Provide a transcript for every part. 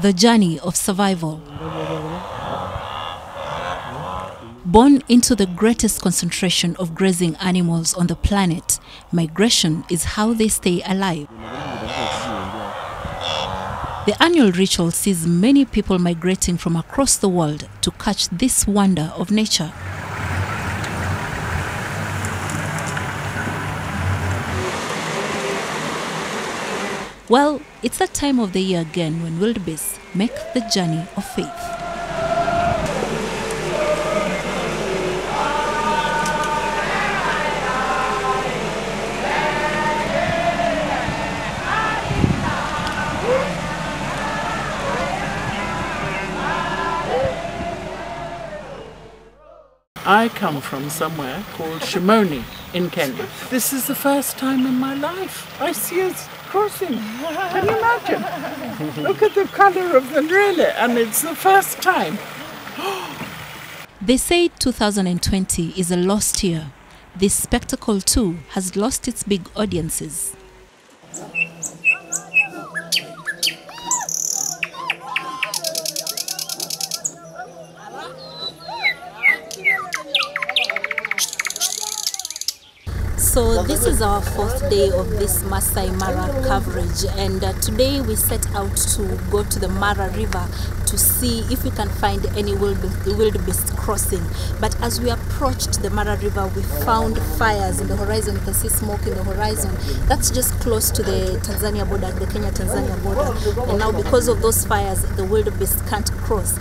The journey of survival. Born into the greatest concentration of grazing animals on the planet, migration is how they stay alive. The annual ritual sees many people migrating from across the world to catch this wonder of nature. Well, it's that time of the year again when wildebeests make the journey of faith. I come from somewhere called Shimoni in Kenya. This is the first time in my life I see us crossing. Can you imagine? Look at the color of them, really, and it's the first time. They say 2020 is a lost year. This spectacle too has lost its big audiences. So this is our fourth day of this Maasai Mara coverage, and today we set out to go to the Mara River to see if we can find any wildebeest crossing. But as we approached the Mara River, we found fires in the horizon. You can see smoke in the horizon. That's just close to the Tanzania border, the Kenya-Tanzania border. And now because of those fires, the wildebeest can't cross.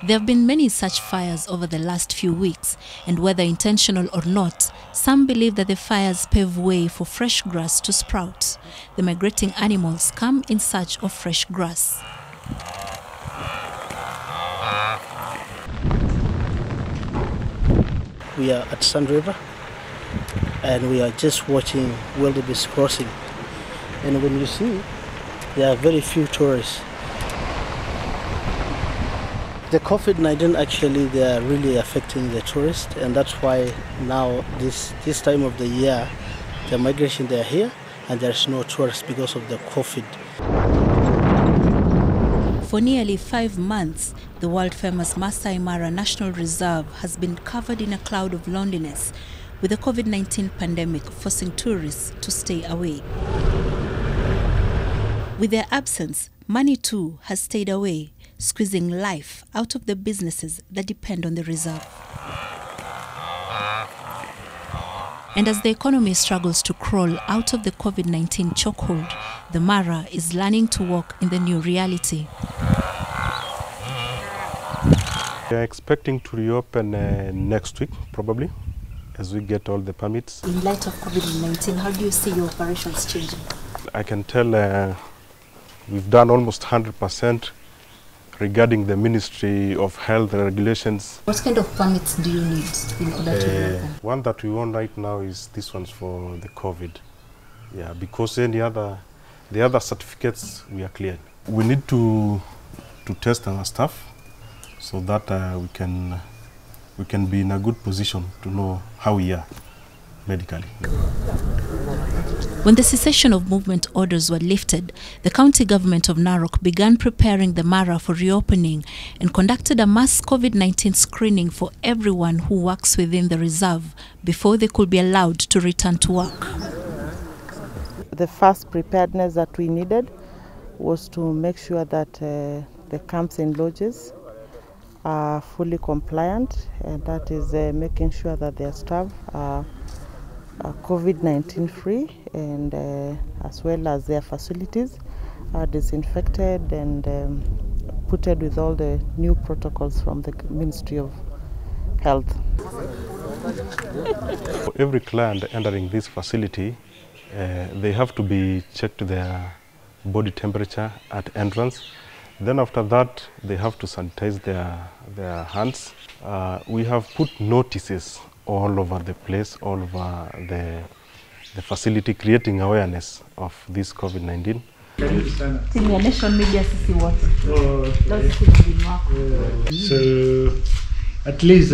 There have been many such fires over the last few weeks, and whether intentional or not, some believe that the fires pave way for fresh grass to sprout. The migrating animals come in search of fresh grass. We are at Sun River, and we are just watching wildebeest crossing. And when you see, there are very few tourists. The COVID-19 actually, they are really affecting the tourists, and that's why now this time of the year, the migration, they are here, and there's no tourists because of the COVID. For nearly 5 months, the world-famous Maasai Mara National Reserve has been covered in a cloud of loneliness, with the COVID-19 pandemic forcing tourists to stay away. With their absence, money too has stayed away, squeezing life out of the businesses that depend on the reserve. And as the economy struggles to crawl out of the COVID-19 chokehold, the Mara is learning to walk in the new reality. We are expecting to reopen next week, probably, as we get all the permits. In light of COVID-19, how do you see your operations changing? I can tell we've done almost 100% regarding the Ministry of Health regulations. What kind of permits do you need in order to reopen? One that we want right now is this one's for the COVID. Yeah, because the other certificates we are cleared. We need to test our staff so that we can be in a good position to know how we are medically. When the cessation of movement orders were lifted, the county government of Narok began preparing the Mara for reopening and conducted a mass COVID-19 screening for everyone who works within the reserve before they could be allowed to return to work. The first preparedness that we needed was to make sure that the camps and lodges are fully compliant, and that is making sure that their staff are COVID-19 free, and as well as their facilities are disinfected and putted with all the new protocols from the Ministry of Health. For every client entering this facility, they have to be checked their body temperature at entrance. Then after that, they have to sanitize their hands. We have put notices all over the place, all over the facility, creating awareness of this COVID-19. So at least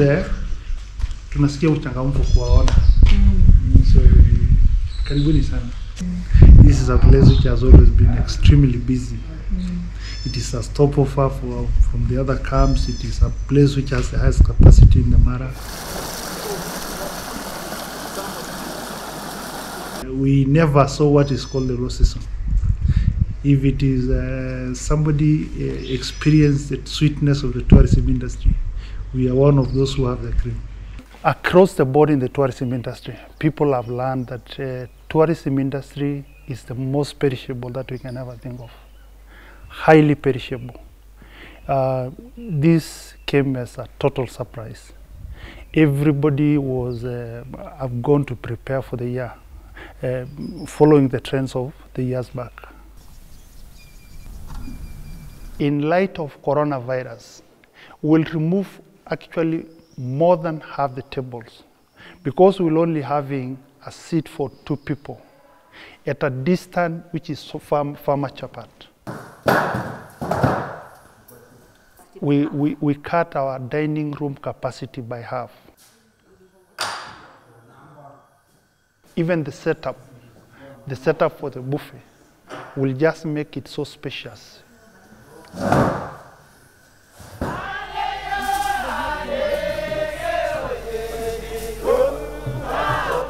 tunasikia uchangamfu kuwaona. So karibuni sana. this is a place which has always been extremely busy. It is a stopover from the other camps. It is a place which has the highest capacity in the Mara. We never saw what is called the low season. If it is somebody experienced the sweetness of the tourism industry, we are one of those who have the cream. Across the board in the tourism industry, people have learned that tourism industry is the most perishable that we can ever think of. Highly perishable. This came as a total surprise. Everybody was have gone to prepare for the year, following the trends of the years back. In light of coronavirus, we'll remove actually more than half the tables, because we're only having a seat for 2 people at a distance which is so far much apart. We cut our dining room capacity by half. Even the setup for the buffet will just make it so spacious.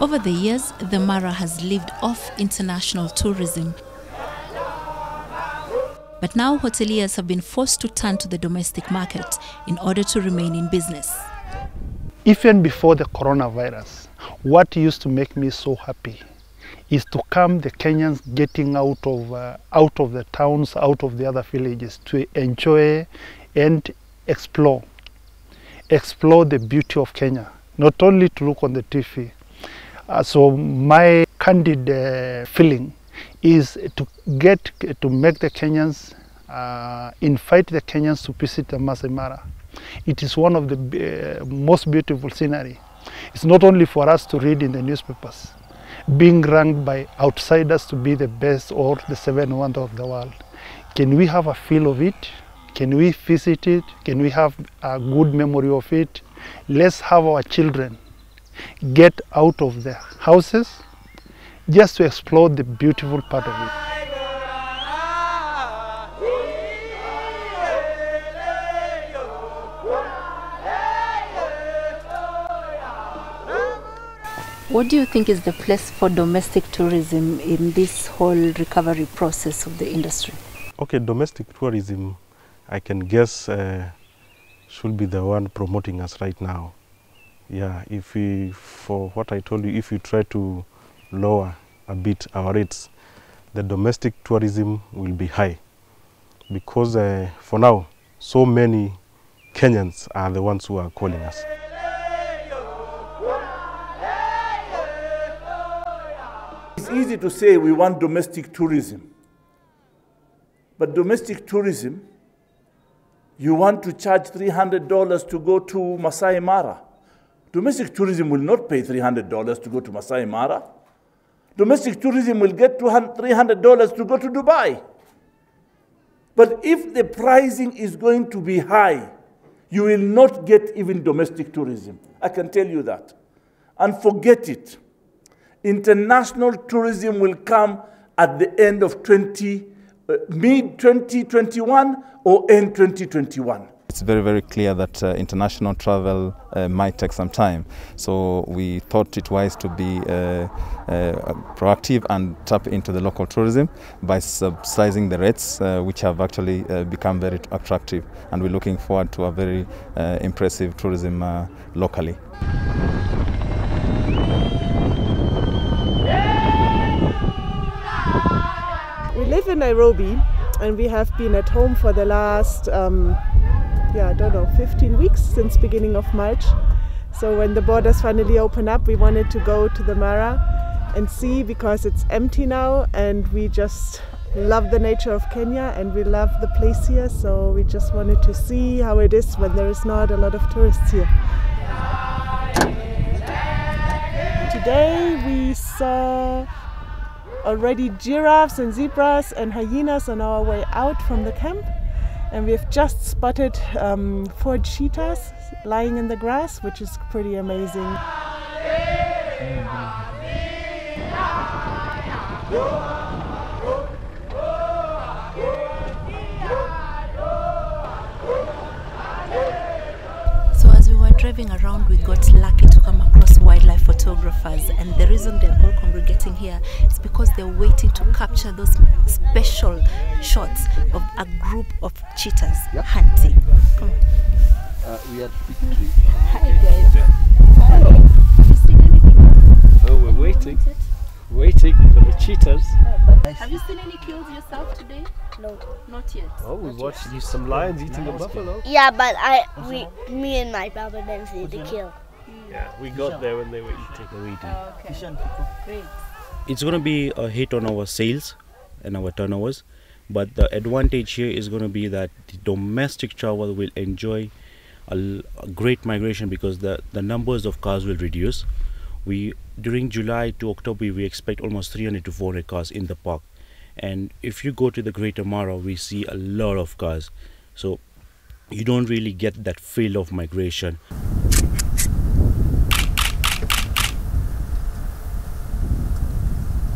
Over the years, the Mara has lived off international tourism. But now hoteliers have been forced to turn to the domestic market in order to remain in business. Even before the coronavirus, what used to make me so happy is to come the Kenyans getting out of the towns, out of the other villages, to enjoy and explore the beauty of Kenya, not only to look on the TV. So my candid feeling is to make the Kenyans, invite the Kenyans to visit the Maasai Mara. It is one of the most beautiful scenery. It's not only for us to read in the newspapers, being ranked by outsiders to be the best or the 7th wonder of the world. Can we have a feel of it? Can we visit it? Can we have a good memory of it? Let's have our children get out of their houses just to explore the beautiful part of it. What do you think is the place for domestic tourism in this whole recovery process of the industry? Okay, domestic tourism, I can guess, should be the one promoting us right now. Yeah, if we, for what I told you, if you try to lower a bit our rates, the domestic tourism will be high, because for now, so many Kenyans are the ones who are calling us. It's easy to say we want domestic tourism, but domestic tourism, you want to charge $300 to go to Maasai Mara. Domestic tourism will not pay $300 to go to Maasai Mara. Domestic tourism will get $300 to go to Dubai. But if the pricing is going to be high, you will not get even domestic tourism. I can tell you that. And forget it. International tourism will come at the end of mid-2021 or end 2021. It's very, very clear that international travel might take some time. So we thought it wise to be proactive and tap into the local tourism by subsidizing the rates, which have actually become very attractive. And we're looking forward to a very impressive tourism locally. We live in Nairobi and we have been at home for the last 15 weeks since beginning of March. So when the borders finally open up, we wanted to go to the Mara and see, because it's empty now, and we just love the nature of Kenya and we love the place here. So we just wanted to see how it is when there is not a lot of tourists here. Today we saw already giraffes and zebras and hyenas on our way out from the camp. And we've just spotted 4 cheetahs lying in the grass, which is pretty amazing. driving around, we got lucky to come across wildlife photographers, and the reason they're all congregating here is because they're waiting to capture those special shots of a group of cheetahs hunting. Come on. We are Hi guys. Hello. Have you seen anything? Oh, we're waiting for the cheetahs. Have you seen any kills yourself today? No. Not yet. Oh, we watched some lions eating a buffalo. Yeah, but me and my brother didn't see the kill. Yeah, we got there when they were eating. Okay. Great. It's going to be a hit on our sales and our turnovers, but the advantage here is going to be that the domestic travel will enjoy a great migration because the numbers of cars will reduce. During July to October we expect almost 300 to 400 cars in the park, and if you go to the Greater Mara we see a lot of cars, so you don't really get that feel of migration.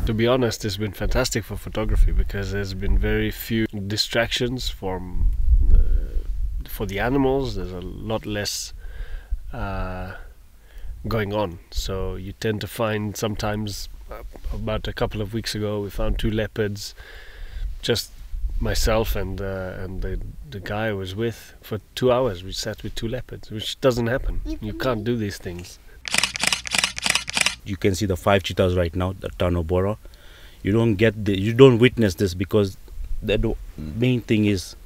To be honest, it's been fantastic for photography because there's been very few distractions for the animals. There's a lot less going on, so you tend to find sometimes, about a couple of weeks ago we found 2 leopards, just myself and the guy I was with. For 2 hours we sat with 2 leopards, which doesn't happen. You can't do these things. You can see the 5 cheetahs right now, the Tanobora. You don't witness this because the main thing is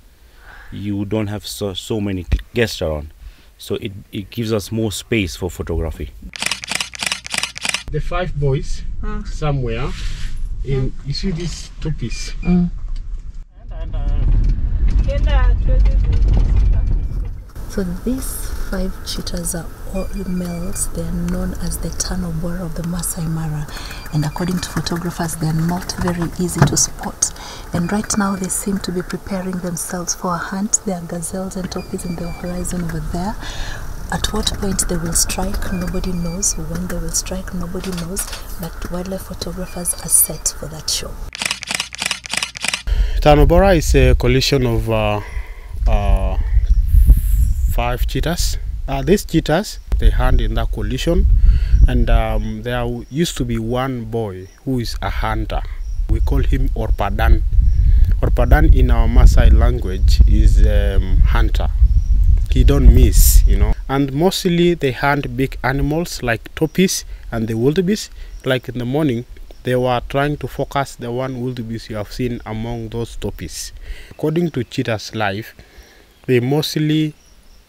you don't have so many guests around, so it gives us more space for photography. The 5 boys somewhere in, you see these 2 pieces. So these 5 cheetahs are all males. They are known as the Tanobora of the Maasai Mara, and according to photographers they are not very easy to spot, and right now they seem to be preparing themselves for a hunt. There are gazelles and topis in the horizon over there. At what point they will strike, nobody knows. When they will strike, nobody knows, but wildlife photographers are set for that show. Tanobora is a collision of 5 cheetahs. These cheetahs, they hunt in that collision, and there used to be one boy who is a hunter. We call him Orpadan. Orpadan in our Maasai language is hunter. He don't miss, you know. And mostly they hunt big animals like topis and the wildebeest. Like in the morning, they were trying to focus the one wildebeest you have seen among those topis. According to cheetah's life, they mostly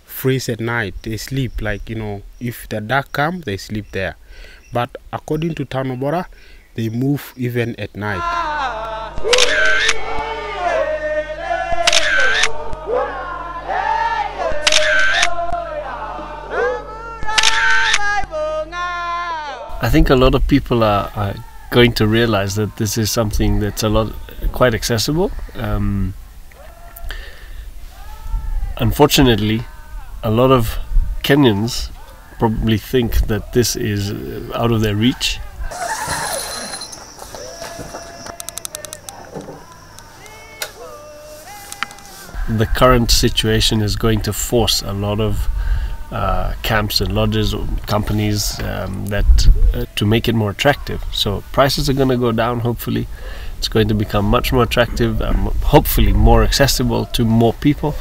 freeze at night. They sleep, like, you know, if the dark comes, they sleep there. But according to Tanobora, they move even at night. I think a lot of people are going to realize that this is something that's quite accessible. Unfortunately, a lot of Kenyans probably think that this is out of their reach. The current situation is going to force a lot of camps and lodges or companies to make it more attractive. So prices are going to go down, hopefully. It's going to become much more attractive, hopefully more accessible to more people.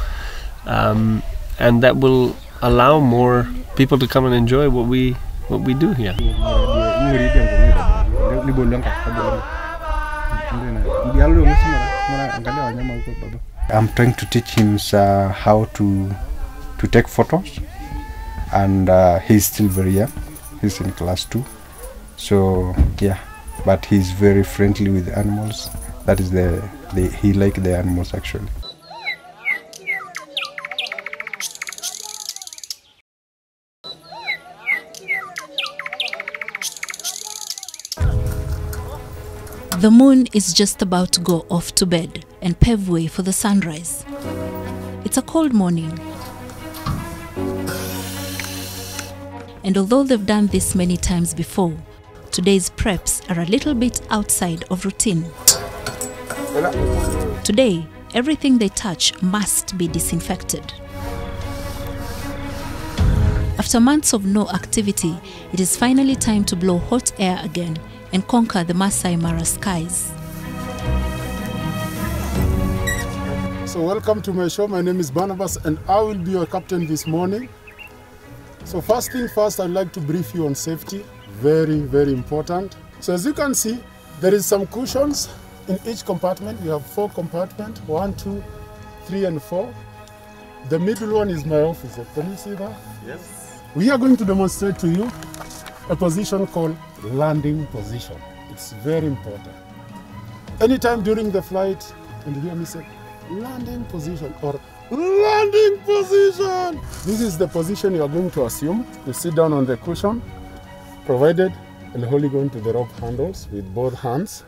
And that will allow more people to come and enjoy what we do here. I'm trying to teach him how to take photos, and he's still very young. He's in class 2, so yeah, but he's very friendly with animals. That is he likes the animals actually. The moon is just about to go off to bed and pave way for the sunrise. It's a cold morning. And although they've done this many times before, today's preps are a little bit outside of routine. Today, everything they touch must be disinfected. After months of no activity, it is finally time to blow hot air again and conquer the Maasai Mara skies. So welcome to my show. My name is Barnabas and I will be your captain this morning. So first thing first, I'd like to brief you on safety. Very, very important. So as you can see, there is some cushions in each compartment. We have 4 compartments, 1, 2, 3 and 4. The middle one is my office. Can you see that? Yes. We are going to demonstrate to you a position called landing position. It's very important. Anytime during the flight, and you hear me say, landing position or landing position. This is the position you are going to assume. You sit down on the cushion, provided and holding on to the rope handles with both hands.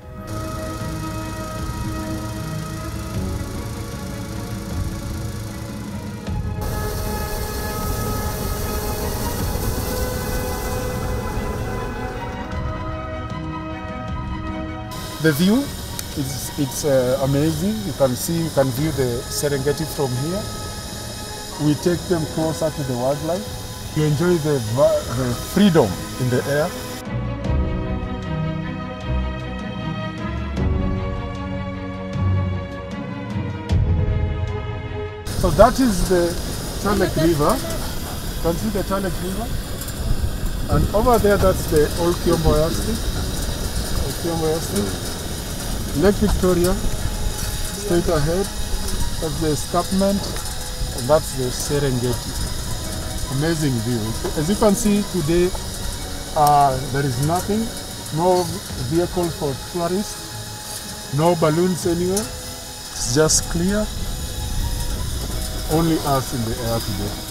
The view it's amazing. You can view the Serengeti from here. We take them closer to the wildlife. You enjoy the freedom in the air. So that is the Talek River. You can see the Talek River. And over there, that's the old Kiombo Lake Victoria, straight ahead, that's the escarpment, and that's the Serengeti. Amazing view. As you can see today, there is nothing, no vehicle for tourists, no balloons anywhere, it's just clear, only us in the air today.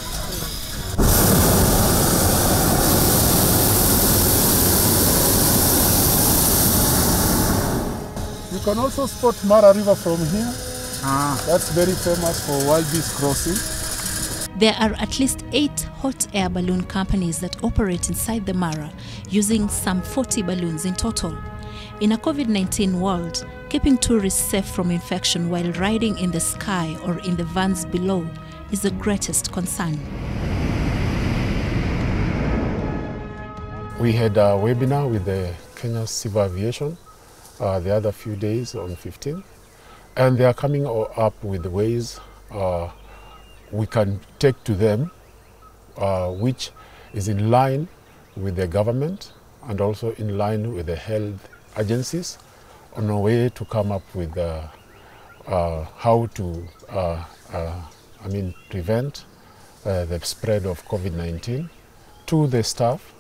You can also spot Mara River from here. That's very famous for wildebeest crossing. There are at least 8 hot air balloon companies that operate inside the Mara, using some 40 balloons in total. In a COVID-19 world, keeping tourists safe from infection while riding in the sky or in the vans below is the greatest concern. We had a webinar with the Kenya Civil Aviation the other few days on 15, and they are coming up with ways we can take to them, which is in line with the government and also in line with the health agencies on a way to come up with how to prevent the spread of COVID-19 to the staff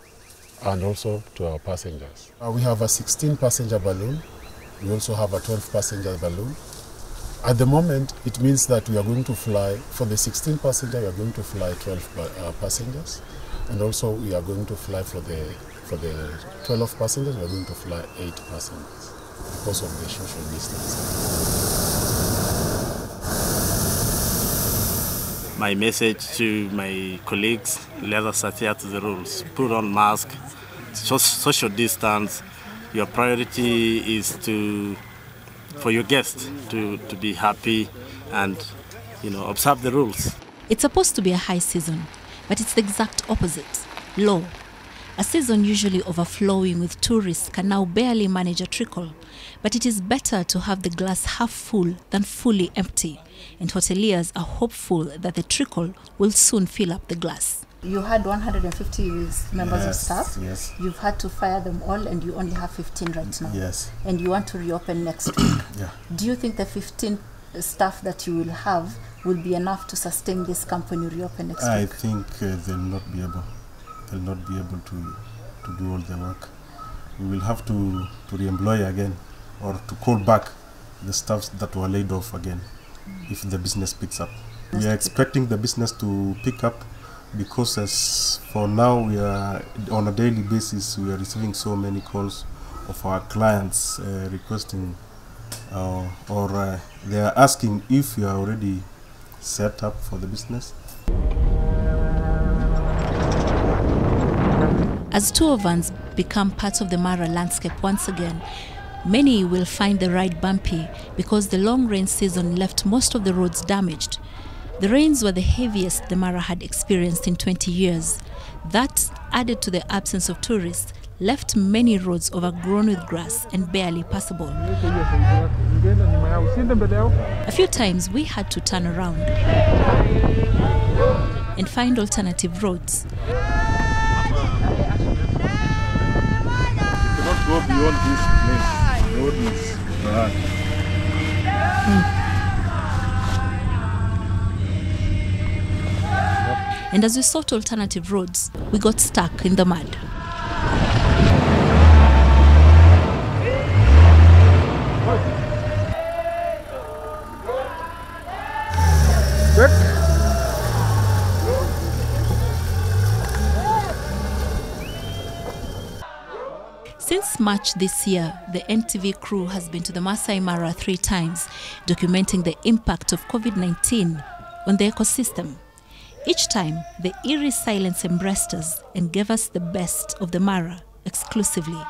and also to our passengers. We have a 16-passenger balloon. We also have a 12-passenger balloon. At the moment, it means that we are going to fly, for the 16-passenger, we are going to fly 12 passengers. And also we are going to fly for the 12 passengers, we are going to fly 8 passengers because of the social distancing. My message to my colleagues, let us adhere to the rules. Put on mask, social distance. Your priority is for your guests to be happy and observe the rules. It's supposed to be a high season, but it's the exact opposite, low. A season usually overflowing with tourists can now barely manage a trickle, but it is better to have the glass half full than fully empty, and hoteliers are hopeful that the trickle will soon fill up the glass. You had 150 members of staff. Yes. You've had to fire them all and you only have 15 right now. Yes. And you want to reopen next week. Yeah. Do you think the 15 staff that you will have will be enough to sustain this camp when you reopen next week? I think they'll not be able to do all the work. We will have to re-employ again or to call back the staffs that were laid off again if the business picks up. We are expecting the business to pick up because as for now we are on a daily basis we are receiving so many calls of our clients requesting or they are asking if you are already set up for the business. As tour vans become part of the Mara landscape once again, many will find the ride bumpy because the long rain season left most of the roads damaged. The rains were the heaviest the Mara had experienced in 20 years. That, added to the absence of tourists, left many roads overgrown with grass and barely passable. A few times we had to turn around and find alternative roads. You cannot go beyond this place. The road is bad. And as we sought alternative roads, we got stuck in the mud. Since March this year, the NTV crew has been to the Maasai Mara 3 times, documenting the impact of COVID-19 on the ecosystem. Each time, the eerie silence embraced us and gave us the best of the Mara exclusively.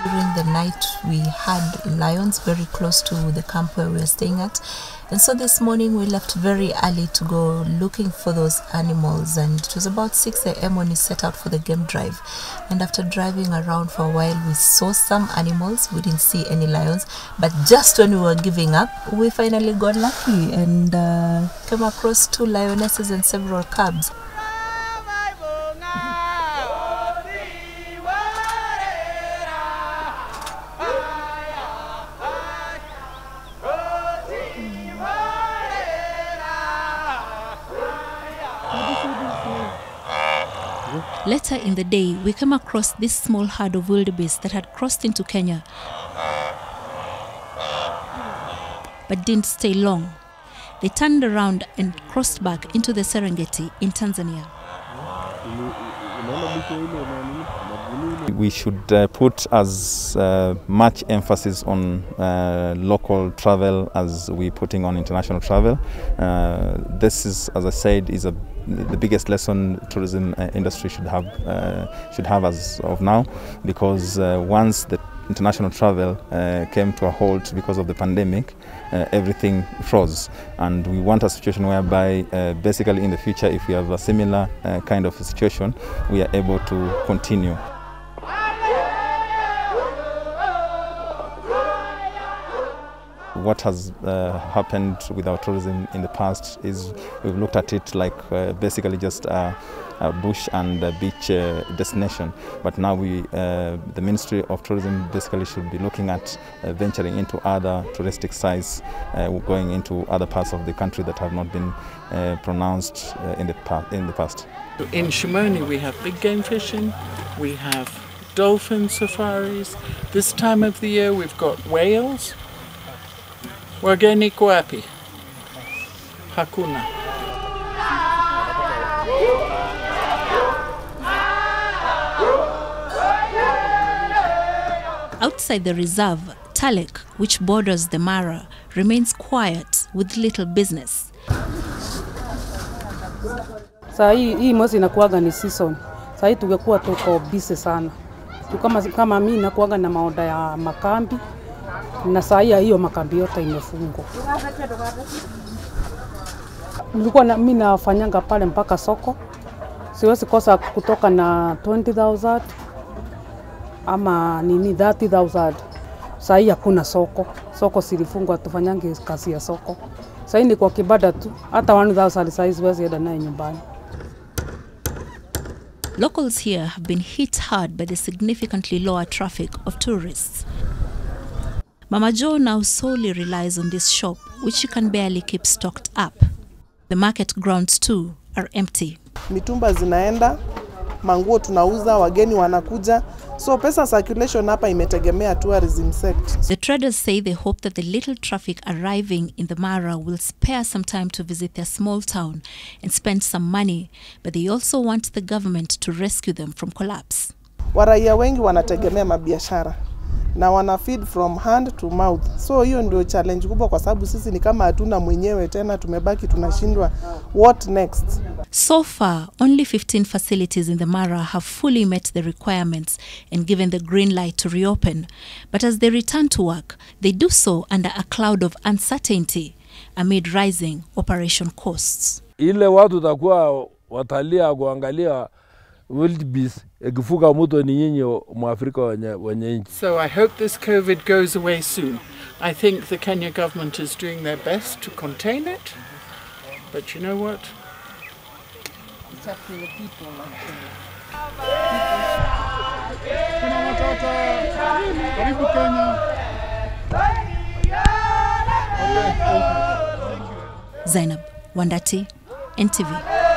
During the night, we had lions very close to the camp where we were staying at. And so this morning we left very early to go looking for those animals, and it was about 6 a.m. when we set out for the game drive. And after driving around for a while, we saw some animals. We didn't see any lions, but just when we were giving up, we finally got lucky and came across 2 lionesses and several cubs. Later in the day, we came across this small herd of wildebeest that had crossed into Kenya, but didn't stay long. They turned around and crossed back into the Serengeti in Tanzania. We should put as much emphasis on local travel as we're putting on international travel. This is, as I said, is the biggest lesson tourism industry should have as of now, because once the international travel came to a halt because of the pandemic, everything froze, and we want a situation whereby basically in the future, if we have a similar kind of situation, we are able to continue. What has happened with our tourism in the past is we've looked at it like basically just a bush and a beach destination. But now the Ministry of Tourism basically should be looking at venturing into other touristic sites, going into other parts of the country that have not been pronounced in the past. In Shimoni we have big game fishing, we have dolphin safaris. This time of the year we've got whales. Wageni wapi? Hakuna. Outside the reserve, Talek, which borders the Mara, remains quiet with little business. Saa hii mwezi inakuwaga ni season. Saa hii tungekuwa tuko busy sana. Kama mimi nakuwaga na maoda ya makambi, na saa hii hiyo makambi yote imefungwa. Nilikuwa mimi nafanyanga pale mpaka soko. Siwezi kosa kutoka na 20,000 ama nini 30,000. Saa hii hakuna soko. Soko silifungwa, tufanyange kazi ya soko. Saa hii ni kwa kibada tu. Hata 1,000 saa hii siwezi enda naye nyumbani. Locals here have been hit hard by the significantly lower traffic of tourists. Mama Jo now solely relies on this shop, which she can barely keep stocked up. The market grounds too are empty. Mitumba zinaenda, manguo tunauza, wageni wanakuja. So pesa circulation hapa imetegemea tourism sector. The traders say they hope that the little traffic arriving in the Mara will spare some time to visit their small town and spend some money, but they also want the government to rescue them from collapse. Waraia wengi wanategemea mabiashara na wana feed from hand to mouth. So hiyo ndio challenge kubwa, kwa sababu sisi ni kama hatuna mwenyewe tena, tumebaki tunashindwa what next. So far, only 15 facilities in the Mara have fully met the requirements and given the green light to reopen. But as they return to work, they do so under a cloud of uncertainty amid rising operation costs. Ile watu takuwa watalia kuangalia wildebeest ikifuka mto ni nyinyi Mwafrika wenye nchi. So I hope this COVID goes away soon. I think the Kenya government is doing their best to contain it. But you know what? It's up to the people. Karibu Kenya. Zainab Wandati, NTV.